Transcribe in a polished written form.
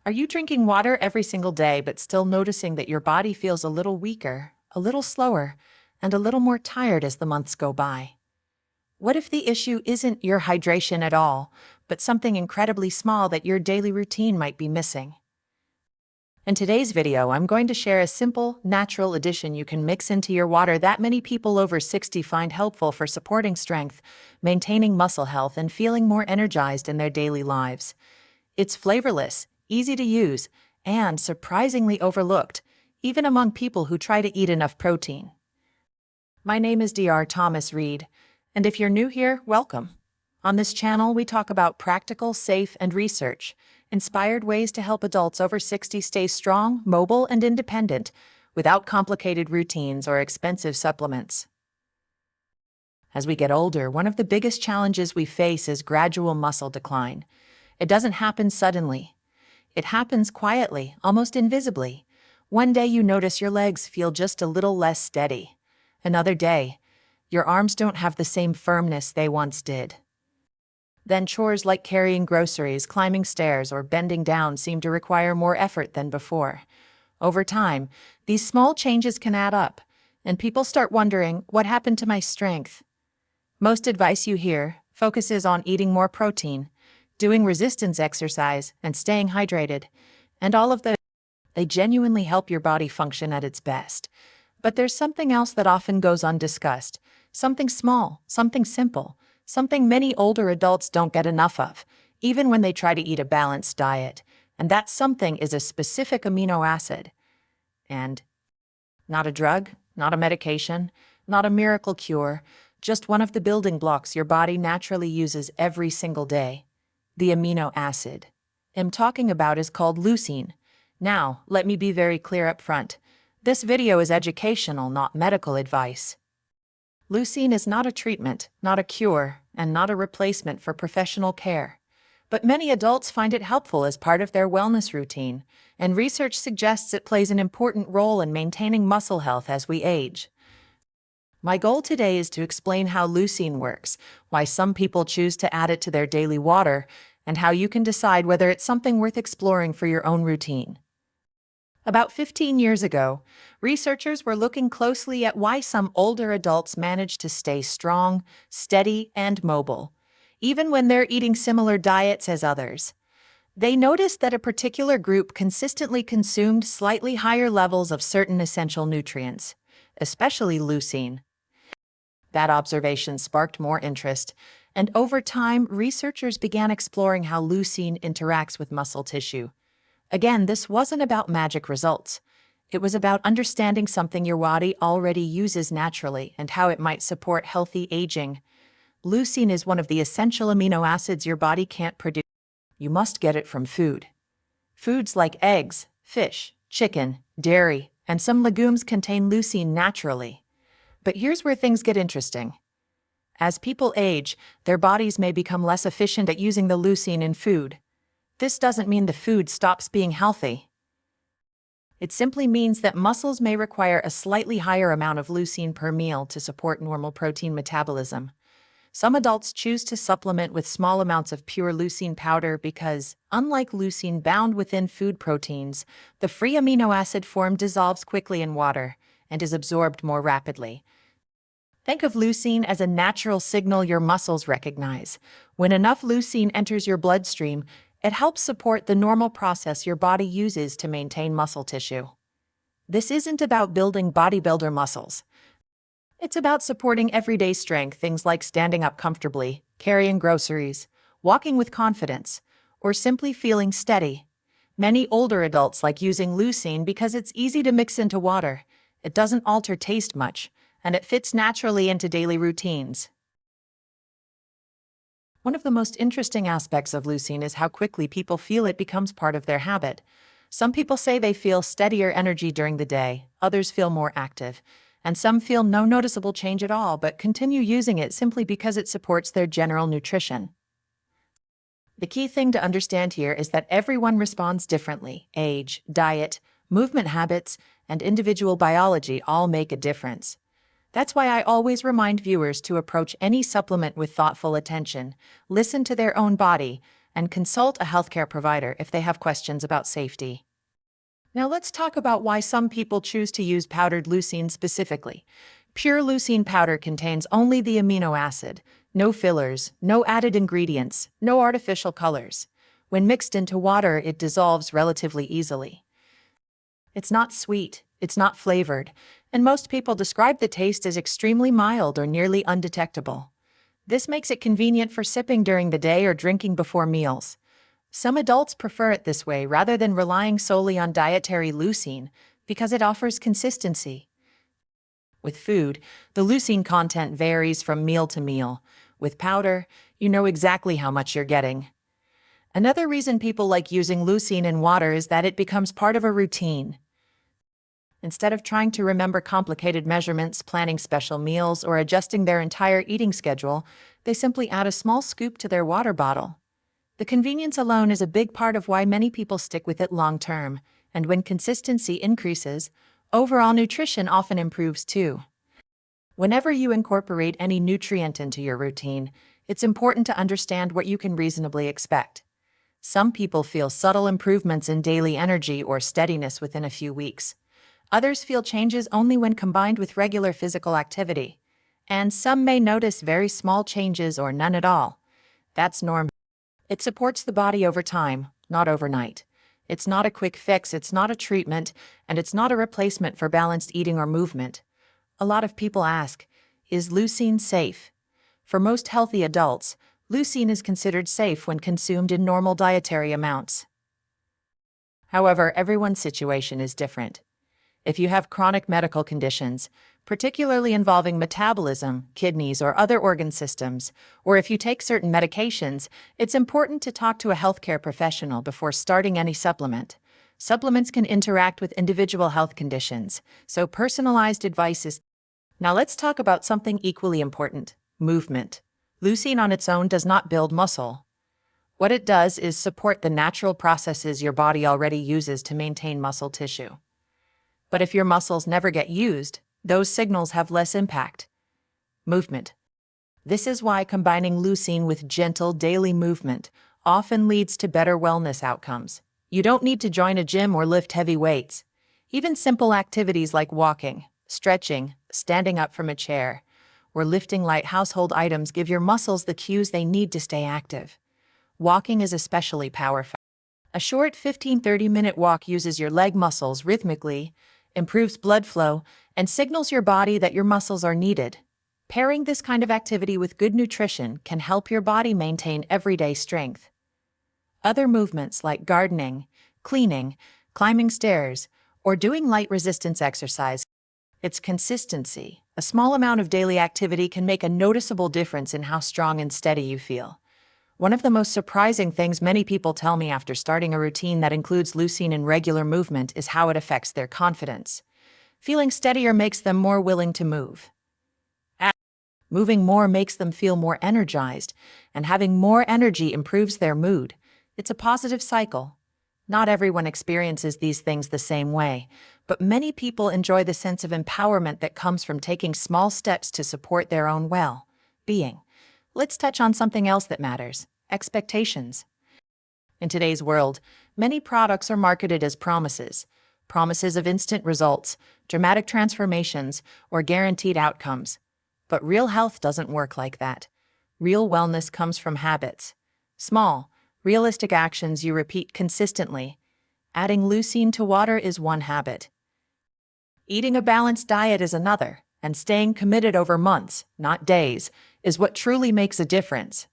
Are you drinking water every single day but still noticing that your body feels a little weaker, a little slower, and a little more tired as the months go by? What if the issue isn't your hydration at all, but something incredibly small that your daily routine might be missing? In today's video, I'm going to share a simple, natural addition you can mix into your water that many people over 60 find helpful for supporting strength, maintaining muscle health, and feeling more energized in their daily lives. It's flavorless, easy to use, and surprisingly overlooked, even among people who try to eat enough protein. My name is Dr. Thomas Reed, and if you're new here, welcome. On this channel, we talk about practical, safe, and research-inspired ways to help adults over 60 stay strong, mobile, and independent without complicated routines or expensive supplements. As we get older, one of the biggest challenges we face is gradual muscle decline. It doesn't happen suddenly. It happens quietly, almost invisibly. One day you notice your legs feel just a little less steady. Another day, your arms don't have the same firmness they once did. Then chores like carrying groceries, climbing stairs, or bending down seem to require more effort than before. Over time, these small changes can add up, and people start wondering, what happened to my strength? Most advice you hear focuses on eating more protein, doing resistance exercise, and staying hydrated, and all of they genuinely help your body function at its best. But there's something else that often goes undiscussed, something small, something simple, something many older adults don't get enough of, even when they try to eat a balanced diet, and that something is a specific amino acid. And not a drug, not a medication, not a miracle cure, just one of the building blocks your body naturally uses every single day. The amino acid I'm talking about is called leucine. Now, let me be very clear up front. This video is educational, not medical advice. Leucine is not a treatment, not a cure, and not a replacement for professional care. But many adults find it helpful as part of their wellness routine, and research suggests it plays an important role in maintaining muscle health as we age. My goal today is to explain how leucine works, why some people choose to add it to their daily water, and how you can decide whether it's something worth exploring for your own routine. About 15 years ago, researchers were looking closely at why some older adults manage to stay strong, steady, and mobile, even when they're eating similar diets as others. They noticed that a particular group consistently consumed slightly higher levels of certain essential nutrients, especially leucine. That observation sparked more interest, and over time, researchers began exploring how leucine interacts with muscle tissue. Again, this wasn't about magic results. It was about understanding something your body already uses naturally and how it might support healthy aging. Leucine is one of the essential amino acids your body can't produce. You must get it from food. Foods like eggs, fish, chicken, dairy, and some legumes contain leucine naturally. But here's where things get interesting. As people age, their bodies may become less efficient at using the leucine in food. This doesn't mean the food stops being healthy. It simply means that muscles may require a slightly higher amount of leucine per meal to support normal protein metabolism. Some adults choose to supplement with small amounts of pure leucine powder because, unlike leucine bound within food proteins, the free amino acid form dissolves quickly in water and is absorbed more rapidly. Think of leucine as a natural signal your muscles recognize. When enough leucine enters your bloodstream, it helps support the normal process your body uses to maintain muscle tissue. This isn't about building bodybuilder muscles. It's about supporting everyday strength, things like standing up comfortably, carrying groceries, walking with confidence, or simply feeling steady. Many older adults like using leucine because it's easy to mix into water. It doesn't alter taste much, and it fits naturally into daily routines. One of the most interesting aspects of leucine is how quickly people feel it becomes part of their habit. Some people say they feel steadier energy during the day, others feel more active, and some feel no noticeable change at all but continue using it simply because it supports their general nutrition. The key thing to understand here is that everyone responds differently. Age, diet, movement habits, and individual biology all make a difference. That's why I always remind viewers to approach any supplement with thoughtful attention, listen to their own body, and consult a healthcare provider if they have questions about safety. Now let's talk about why some people choose to use powdered leucine specifically. Pure leucine powder contains only the amino acid, no fillers, no added ingredients, no artificial colors. When mixed into water, it dissolves relatively easily. It's not sweet, it's not flavored, and most people describe the taste as extremely mild or nearly undetectable. This makes it convenient for sipping during the day or drinking before meals. Some adults prefer it this way rather than relying solely on dietary leucine because it offers consistency. With food, the leucine content varies from meal to meal. With powder, you know exactly how much you're getting. Another reason people like using leucine in water is that it becomes part of a routine. Instead of trying to remember complicated measurements, planning special meals, or adjusting their entire eating schedule, they simply add a small scoop to their water bottle. The convenience alone is a big part of why many people stick with it long term, and when consistency increases, overall nutrition often improves too. Whenever you incorporate any nutrient into your routine, it's important to understand what you can reasonably expect. Some people feel subtle improvements in daily energy or steadiness within a few weeks. Others feel changes only when combined with regular physical activity. And some may notice very small changes or none at all. That's normal. It supports the body over time, not overnight. It's not a quick fix, it's not a treatment, and it's not a replacement for balanced eating or movement. A lot of people ask, is leucine safe? For most healthy adults, leucine is considered safe when consumed in normal dietary amounts. However, everyone's situation is different. If you have chronic medical conditions, particularly involving metabolism, kidneys, or other organ systems, or if you take certain medications, it's important to talk to a healthcare professional before starting any supplement. Supplements can interact with individual health conditions, so personalized advice is. Now let's talk about something equally important: movement. Leucine on its own does not build muscle. What it does is support the natural processes your body already uses to maintain muscle tissue. But if your muscles never get used, those signals have less impact. Movement. This is why combining leucine with gentle daily movement often leads to better wellness outcomes. You don't need to join a gym or lift heavy weights. Even simple activities like walking, stretching, standing up from a chair, or lifting light household items give your muscles the cues they need to stay active. Walking is especially powerful. A short 15-30-minute walk uses your leg muscles rhythmically, improves blood flow, and signals your body that your muscles are needed. Pairing this kind of activity with good nutrition can help your body maintain everyday strength. Other movements like gardening, cleaning, climbing stairs, or doing light resistance exercise. It's consistency. A small amount of daily activity can make a noticeable difference in how strong and steady you feel. One of the most surprising things many people tell me after starting a routine that includes leucine and regular movement is how it affects their confidence. Feeling steadier makes them more willing to move. Moving more makes them feel more energized, and having more energy improves their mood. It's a positive cycle. Not everyone experiences these things the same way, but many people enjoy the sense of empowerment that comes from taking small steps to support their own well-being. Let's touch on something else that matters: expectations. In today's world, many products are marketed as promises of instant results, dramatic transformations, or guaranteed outcomes. But real health doesn't work like that. Real wellness comes from habits. Small, realistic actions you repeat consistently. Adding leucine to water is one habit. Eating a balanced diet is another, and staying committed over months, not days, is what truly makes a difference.